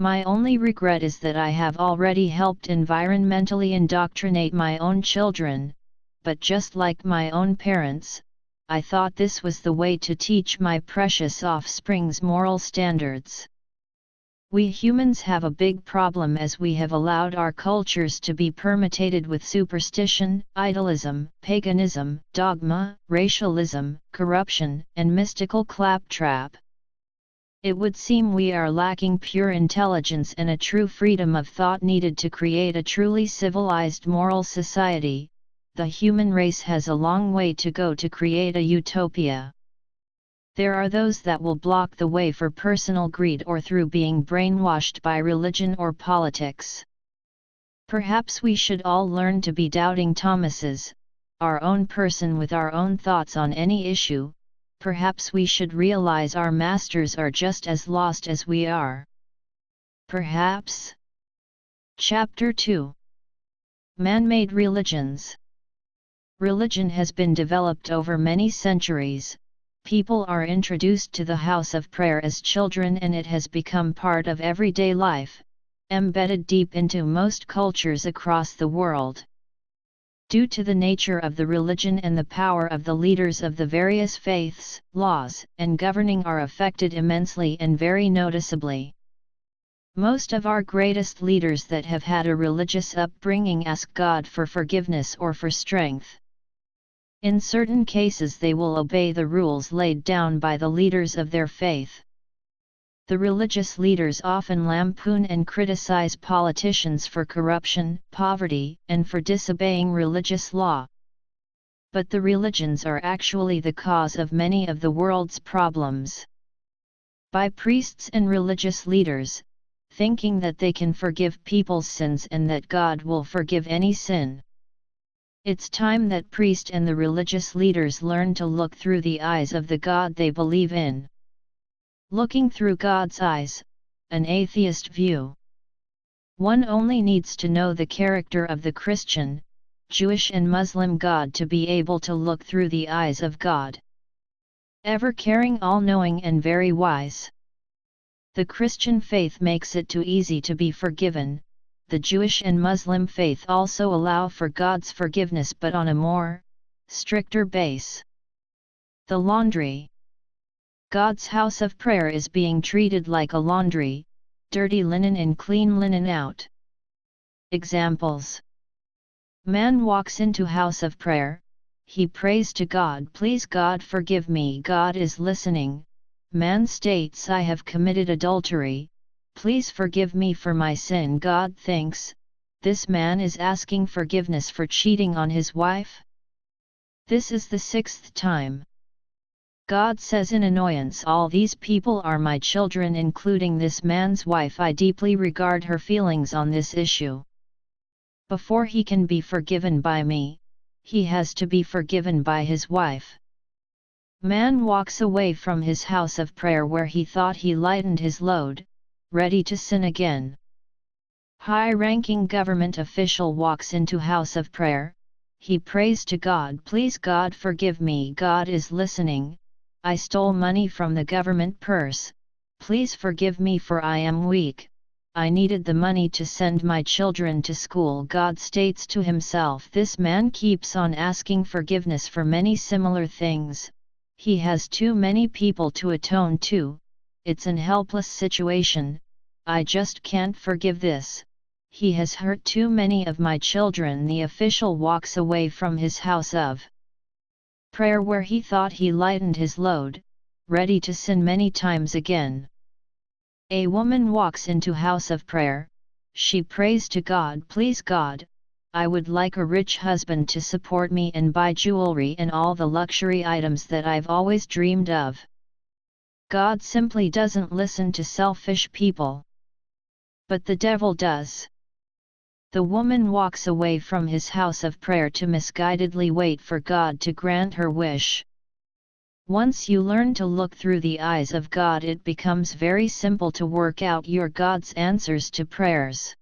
My only regret is that I have already helped environmentally indoctrinate my own children, but just like my own parents, I thought this was the way to teach my precious offspring's moral standards. We humans have a big problem as we have allowed our cultures to be permeated with superstition, idolism, paganism, dogma, racialism, corruption, and mystical claptrap. It would seem we are lacking pure intelligence and a true freedom of thought needed to create a truly civilized moral society. The human race has a long way to go to create a utopia. There are those that will block the way for personal greed or through being brainwashed by religion or politics. Perhaps we should all learn to be doubting Thomases, our own person with our own thoughts on any issue. Perhaps we should realize our masters are just as lost as we are. Perhaps. Chapter 2. Man-made religions. Religion has been developed over many centuries. People are introduced to the house of prayer as children and it has become part of everyday life, embedded deep into most cultures across the world. Due to the nature of the religion and the power of the leaders of the various faiths, laws and governing are affected immensely and very noticeably. Most of our greatest leaders that have had a religious upbringing ask God for forgiveness or for strength. In certain cases they will obey the rules laid down by the leaders of their faith. The religious leaders often lampoon and criticize politicians for corruption, poverty, and for disobeying religious law. But the religions are actually the cause of many of the world's problems. By priests and religious leaders, thinking that they can forgive people's sins and that God will forgive any sin. It's time that priests and the religious leaders learn to look through the eyes of the God they believe in. Looking through God's eyes, an atheist view. One only needs to know the character of the Christian, Jewish and Muslim God to be able to look through the eyes of God. Ever-caring, all-knowing and very wise. The Christian faith makes it too easy to be forgiven. The Jewish and Muslim faith also allow for God's forgiveness but on a more stricter base. The laundry. God's house of prayer is being treated like a laundry, dirty linen in, clean linen out. Examples. Man walks into house of prayer, he prays to God, please God forgive me, God is listening. Man states, I have committed adultery, please forgive me for my sin. God thinks, this man is asking forgiveness for cheating on his wife. This is the 6th time. God says in annoyance, all these people are my children including this man's wife. I deeply regard her feelings on this issue. Before he can be forgiven by me, he has to be forgiven by his wife. Man walks away from his house of prayer where he thought he lightened his load, ready to sin again. High-ranking government official walks into house of prayer, he prays to God, please God forgive me, God is listening. I stole money from the government purse, please forgive me for I am weak, I needed the money to send my children to school. God states to himself, this man keeps on asking forgiveness for many similar things, he has too many people to atone to, it's an helpless situation, I just can't forgive this, he has hurt too many of my children. The official walks away from his house of prayer where he thought he lightened his load, ready to sin many times again. A woman walks into house of prayer, she prays to God, please God, I would like a rich husband to support me and buy jewelry and all the luxury items that I've always dreamed of. God simply doesn't listen to selfish people. But the devil does. The woman walks away from his house of prayer to misguidedly wait for God to grant her wish. Once you learn to look through the eyes of God, it becomes very simple to work out your God's answers to prayers.